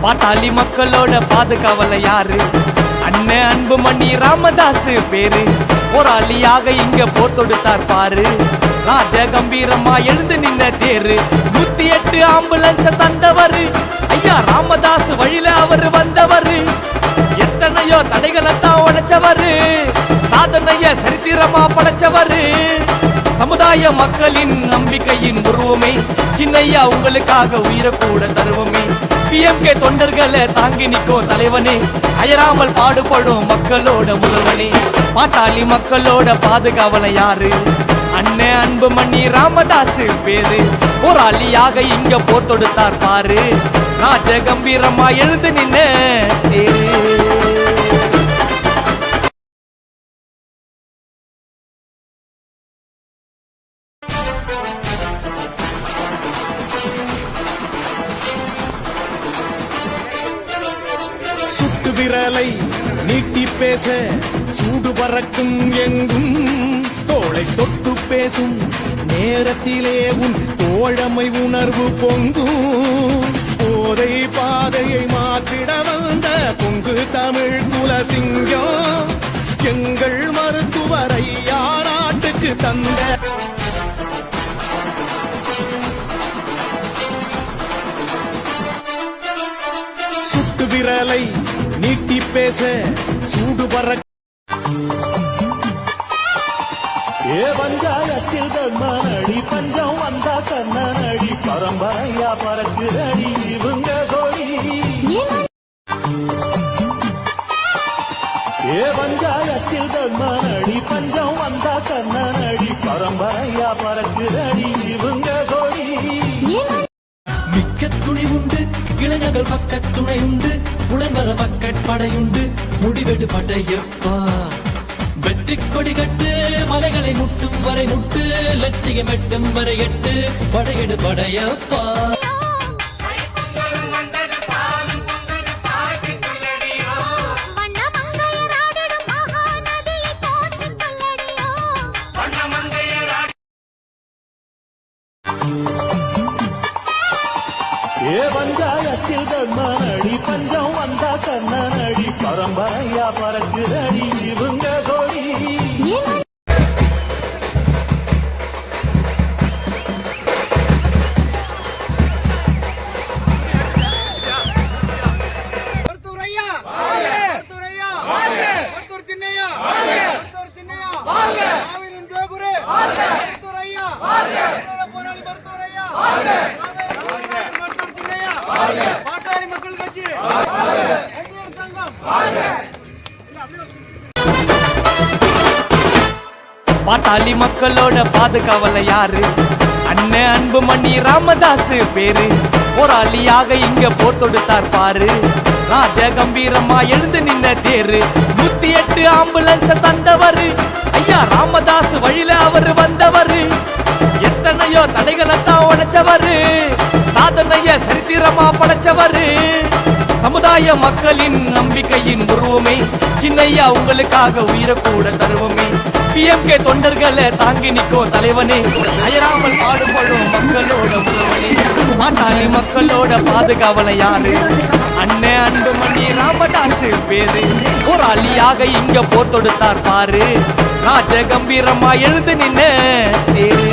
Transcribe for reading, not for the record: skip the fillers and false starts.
பாட்டாளி மக்களோட பாதுகாவல யாரு? அண்ணன் அன்புமணி ராமதாஸ் பேரு. போராளியாக இங்க போர் தொடுத்தார் பாரு. ராஜ கம்பீரமா எழுந்து நின்ன தேரு. 108 ஆம்புலன்ஸ் தந்தவரு ஐயா ராமதாஸ். வழியில அவரு வந்தவரு. எத்தனையோ தடைகளைத்தான் உடைச்சவரு. சாதனைய சரித்திரமா படைச்சவரு. சமுதாய மக்களின் நம்பிக்கையின் உருவமே. சின்னையா உங்களுக்காக உயிரை கூட தருவமே. PMK தொண்டர்களை தாங்கி நிற்கும் தலைவனே. அயராமல் பாடுபடும் மக்களோட முதல்வனே. பாட்டாளி மக்களோட பாதுகாவல யாரு? அண்ணன் அன்புமணி ராமதாஸ் பேரு. போராளியாக இங்க போர் தொடுத்தார் பாரு. ராஜ கம்பீரமா எழுந்து நின்ன தேரு. சுட்டு விரலை நீட்டி பேச சூடு பறக்கும் எங்கும். தோளை தொட்டு பேசும் நேரத்திலே உன் தோழமை உணர்வு பொங்கும். போதை பாதையை மாற்றிட வந்த பொங்கு தமிழ் குலசிங்கம். எங்கள் மருத்துவரை யாராட்டுக்கு தந்த சுட்டு விரலை நீட்டி பேச சூடு பறக்க பஞ்சாயத்தில் கண்ணனடி பஞ்சம் வந்தா கண்ணனடி பரம்பரையா பறக்குதடி இவங்க கொடி. பஞ்சாயத்தில் கண்ணனடி பஞ்சம் வந்தா கண்ணனடி பரம்பரையா பறக்குதடி இவங்க கொடி. மிக்க துணி உண்டு இளைஞர்கள் பக்க துணை உண்டு. புலம்பர பக்கட்படையுண்டு முடிவெடு படையப்பா. வெற்றி கொடி கட்டு மலைகளை முட்டும் வரை முட்டு. லட்சியம் எட்டும் வரை எட்டு படையெடு படையப்பா. பஞ்சாயத்தில் கண்ணனடி பஞ்சம் வந்தா கண்ணனடி பரம்பரையா பறக்குதடி இவங்க கொடி. பாட்டாளி மக்கள் கட்சி பாட்டாளி மக்களோட பாதுகாவல யாரு? அண்ணன் அன்புமணி ராமதாஸ் பேரு. போராளியாக இங்க போர் தொடுத்தார் பாரு. ராஜ கம்பீரமா எழுந்து நின்ன தேரு. 108 ஆம்புலன்ஸ் தந்தவரு ஐயா ராமதாஸ். வழியில அவரு வந்தவரு. எத்தனையோ தடைகளைத்தான் உடைச்சவரு. சாதனைய சரித்திரமா படைச்சவரு. சமுதாய மக்களின் நம்பிக்கையின் உருவமே. சின்னையா உங்களுக்காக உயிரை கூட தருவமே. PMK தொண்டர்களை தாங்கி நிற்கும் தலைவனே. அயராமல் பாடுபடும் மக்களோட முதல்வனே. பாட்டாளி மக்களோட பாதுகாவல யாரு? அண்ணன் அன்புமணி ராமதாஸ் பேரு. போராளியாக இங்க போர் தொடுத்தார் பாரு. ராஜ கம்பீரமா எழுந்து நின்ன தேரு.